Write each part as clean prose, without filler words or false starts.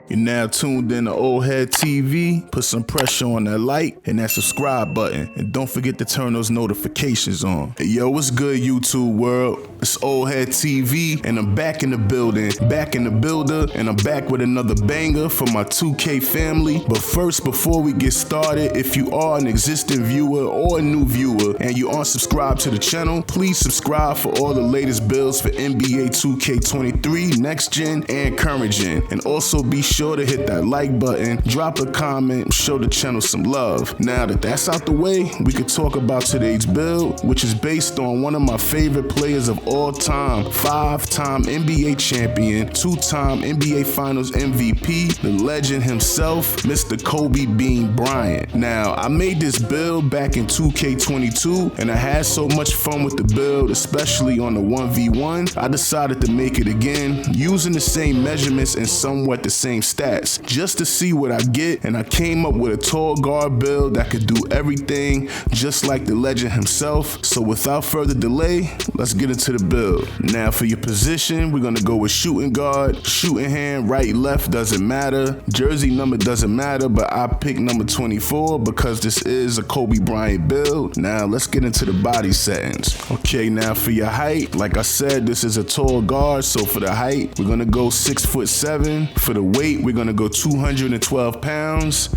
You're now tuned in to Old Head TV. Put some pressure on that like and that subscribe button. And don't forget to turn those notifications on. Hey, yo, what's good, YouTube world? It's Old Head TV, and I'm back in the building, back in the builder, and I'm back with another banger for my 2K family. But first, before we get started, if you are an existing viewer or a new viewer and you aren't subscribed to the channel, please subscribe for all the latest builds for NBA 2K23, next gen, and current gen. And also be sure to hit that like button, drop a comment, show the channel some love. Now that that's out the way, we could talk about today's build, which is based on one of my favorite players of all time, 5-time NBA champion, 2-time NBA Finals MVP, the legend himself, Mr. Kobe Bean Bryant. Now, I made this build back in 2K22, and I had so much fun with the build, especially on the 1v1, I decided to make it again, using the same measurements and somewhat the same stats, just to see what I get, and I came up with a tall guard build that could do everything, just like the legend himself. So without further delay, let's get into the build. Now for your position, we're gonna go with shooting guard, shooting hand, right, left, doesn't matter, jersey number doesn't matter, but I picked number 24 because this is a Kobe Bryant build. Now let's get into the body settings. Okay, now for your height, like I said, this is a tall guard, so for the height, we're gonna go 6'7". For the weight, we're gonna go 212 pounds.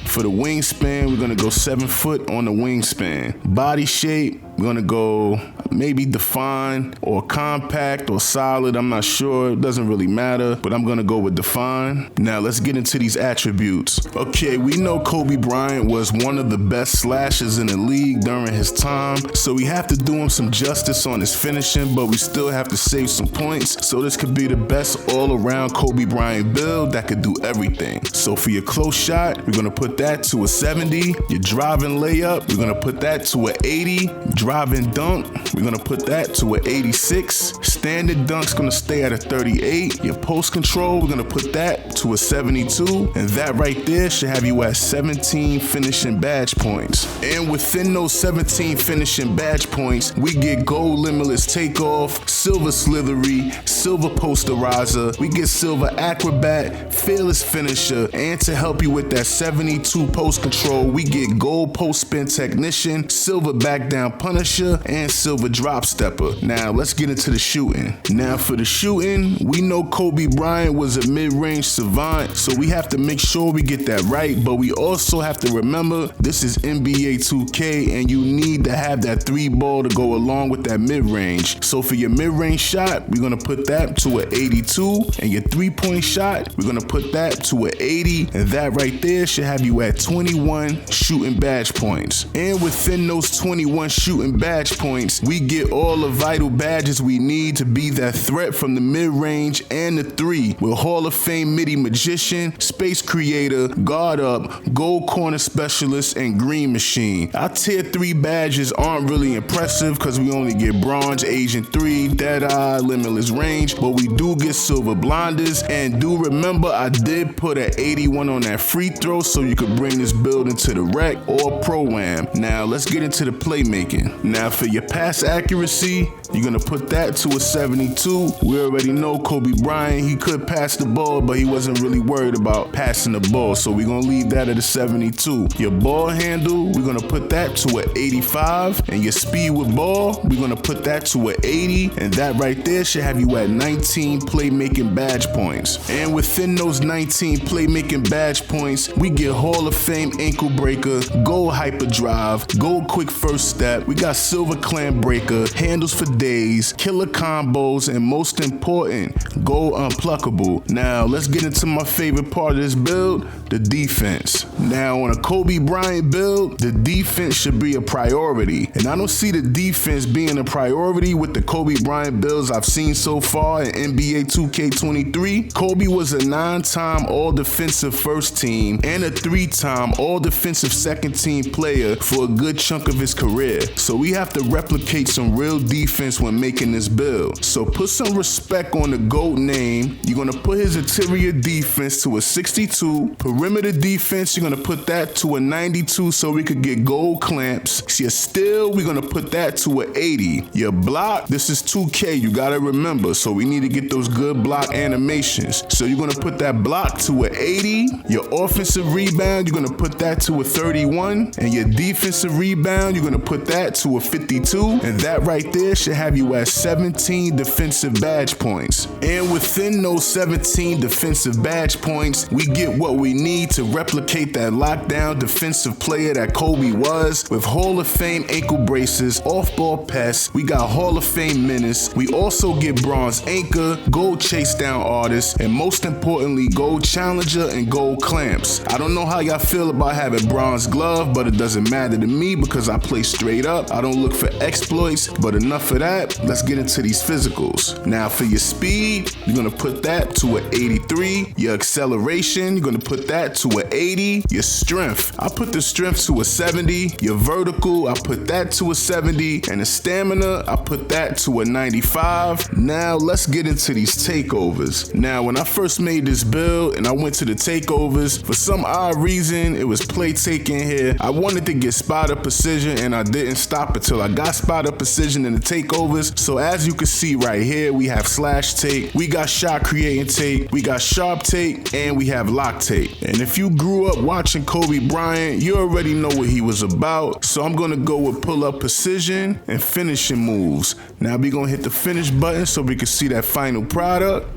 For the wingspan, we're gonna go 7 foot on the wingspan. Body shape, we're gonna go maybe defined or compact or solid. I'm not sure, it doesn't really matter, but I'm gonna go with defined. Now let's get into these attributes. Okay, we know Kobe Bryant was one of the best slashers in the league during his time, so we have to do him some justice on his finishing, but we still have to save some points, so this could be the best all-around Kobe Bryant build that could do everything. So for your close shot, we're gonna put that to a 70. Your driving layup, we're gonna put that to a 80. Driving dunk, we're gonna put that to a 86. Standard dunk's gonna stay at a 38. Your post control, we're gonna put that to a 72. And that right there should have you at 17 finishing badge points. And within those 17 finishing badge points, we get gold Limitless Takeoff, silver Slithery, silver Posterizer, we get silver Acrobat, fearless finisher, and to help you with that 72 post control, we get gold post spin technician, silver back down punisher, and silver drop stepper. Now let's get into the shooting. Now for the shooting, we know Kobe Bryant was a mid-range savant, so we have to make sure we get that right, but we also have to remember this is NBA 2K and you need to have that 3 ball to go along with that mid-range. So for your mid-range shot, we're gonna put that to an 82, and your 3-point shot, we're gonna put that to an 80, and that right there should have you at 21 shooting badge points. And within those 21 shooting badge points, we get all the vital badges we need to be that threat from the mid-range and the 3 with Hall of Fame MIDI Magician, Space Creator, Guard Up, Gold Corner Specialist, and Green Machine. Our tier 3 badges aren't really impressive because we only get Bronze, Agent 3, Deadeye, Limitless Range, but we do get Silver Blinders, and do remember I did put an 81 on that free throw so you could bring this build into the rec or Pro-Am. Now let's get into the playmaking. Now for your pass accuracy, you're gonna put that to a 72. We already know Kobe Bryant, he could pass the ball, but he wasn't really worried about passing the ball, so we're gonna leave that at a 72. Your ball handle, we're gonna put that to an 85, and your speed with ball, we're gonna put that to an 80, and that right there should have you at 19 playmaking badge points. And within those 19 playmaking badge points, we get Hall of Fame ankle breaker, gold hyperdrive, gold quick first step, we got silver clamp breaker, handles for days, killer combos, and most important, gold unpluckable. Now let's get into my favorite part of this build, the defense. Now on a Kobe Bryant build, the defense should be a priority, and I don't see the defense being a priority with the Kobe Bryant builds I've seen so far in NBA 2K23. Kobe was a 9-time all-defensive first team and a 3-time all-defensive second team player for a good chunk of his career. So So we have to replicate some real defense when making this build. So put some respect on the GOAT name. You're gonna put his interior defense to a 62. Perimeter defense, you're gonna put that to a 92 so we could get gold clamps. See, still, we're gonna put that to a 80. Your block, this is 2K, you gotta remember. So we need to get those good block animations. So you're gonna put that block to a 80. Your offensive rebound, you're gonna put that to a 31. And your defensive rebound, you're gonna put that to a 52. And that right there should have you at 17 defensive badge points. And within those 17 defensive badge points, we get what we need to replicate that lockdown defensive player that Kobe was, with Hall of Fame ankle braces, off-ball pests. We got Hall of Fame menace. We also get bronze anchor, gold chase down artist, and most importantly, gold challenger and gold clamps. I don't know how y'all feel about having bronze glove, but it doesn't matter to me because I play straight up. I don't look for exploits, but enough of that. Let's get into these physicals. Now for your speed, you're gonna put that to an 83. Your acceleration, you're gonna put that to an 80. Your strength, I put the strength to a 70. Your vertical, I put that to a 70. And the stamina, I put that to a 95. Now let's get into these takeovers. Now when I first made this build and I went to the takeovers, for some odd reason, it was play taking here. I wanted to get spot up precision and I didn't stop until I got spot up precision in the takeovers. So as you can see right here, we have slash take, we got shot creating take, we got sharp take, and we have lock take. And if you grew up watching Kobe Bryant, you already know what he was about. So I'm gonna go with pull up precision and finishing moves. Now we're gonna hit the finish button so we can see that final product.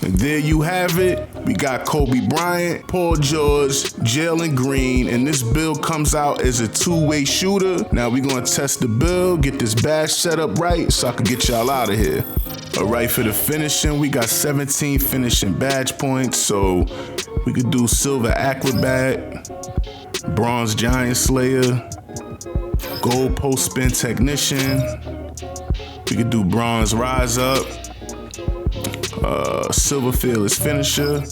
And there you have it. We got Kobe Bryant, Paul George, Jalen Green, and this build comes out as a two-way shooter. Now we're gonna test the build, get this badge set up right so I can get y'all out of here. All right, for the finishing, we got 17 finishing badge points. So we could do silver acrobat, bronze giant slayer, gold post spin technician. We could do bronze rise up, silver fearless finisher.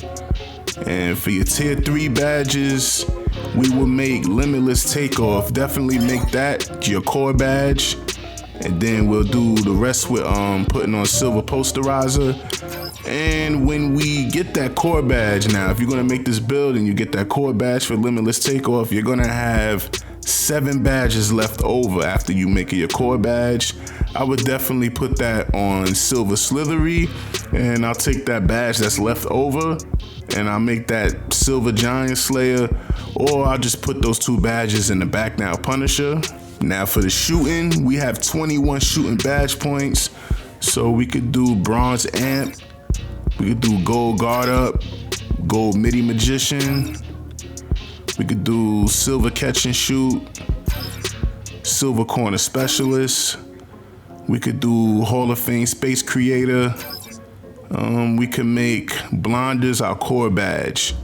And for your tier 3 badges, we will make Limitless Takeoff. Definitely make that your core badge. And then we'll do the rest with putting on silver posterizer. And when we get that core badge, now if you're gonna make this build and you get that core badge for Limitless Takeoff, you're gonna have 7 badges left over after you make your core badge. I would definitely put that on silver slithery, and I'll take that badge that's left over and I'll make that silver giant slayer, or I'll just put those 2 badges in the back now Punisher. Now for the shooting, we have 21 shooting badge points. So we could do bronze amp, we could do gold guard up, gold midi magician, we could do silver catch and shoot, silver corner specialist, we could do Hall of Fame space creator, we could make blinders our core badge.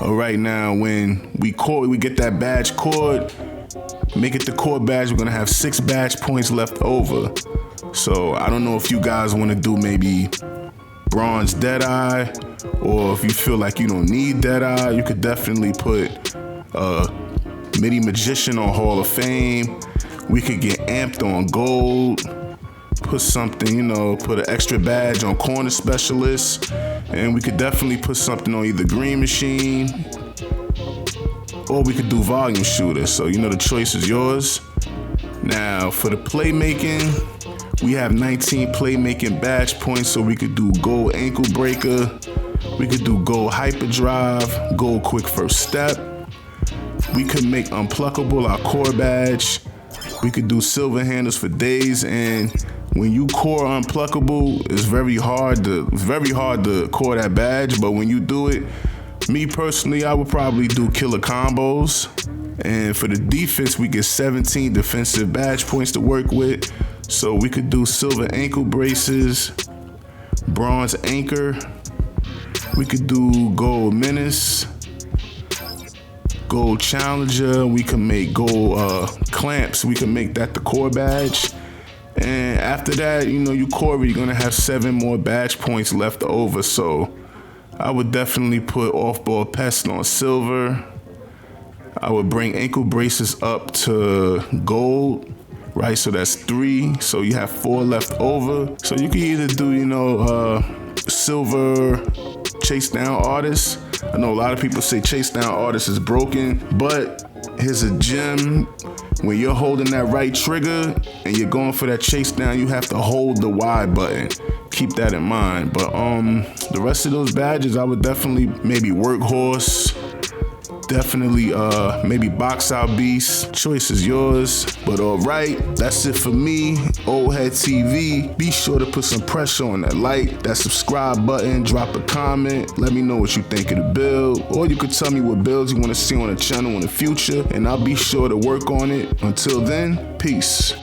All right, now when we get that badge cord, make it the core badge, we're gonna have 6 badge points left over. So I don't know if you guys wanna do maybe bronze Deadeye, or if you feel like you don't need Deadeye, you could definitely put midi magician on Hall of Fame. We could get amped on gold, put something, put an extra badge on corner specialist, and we could definitely put something on either green machine, or we could do volume shooter. So the choice is yours. Now for the playmaking, we have 19 playmaking badge points, so we could do gold ankle breaker, we could do gold hyperdrive, gold quick first step. We could make unpluckable our core badge. We could do silver handles for days, and when you core unpluckable, it's very hard to core that badge, but when you do it, me personally, I would probably do killer combos. And for the defense, we get 17 defensive badge points to work with. So we could do silver ankle braces, bronze anchor, we could do gold menace, gold challenger, we can make gold clamps, we can make that the core badge. And after that, you core, you're gonna have 7 more badge points left over. So I would definitely put off-ball pest on silver. I would bring ankle braces up to gold, right? So that's 3. So you have 4 left over. So you can either do, silver chase down artist. I know a lot of people say chase down artist is broken, but here's a gem. When you're holding that right trigger and you're going for that chase down, you have to hold the Y button. Keep that in mind. But the rest of those badges, I would definitely maybe workhorse. Definitely maybe box out beast. Choice is yours. But alright, that's it for me. Old Head TV. Be sure to put some pressure on that like, that subscribe button, drop a comment. Let me know what you think of the build. Or you could tell me what builds you want to see on the channel in the future, and I'll be sure to work on it. Until then, peace.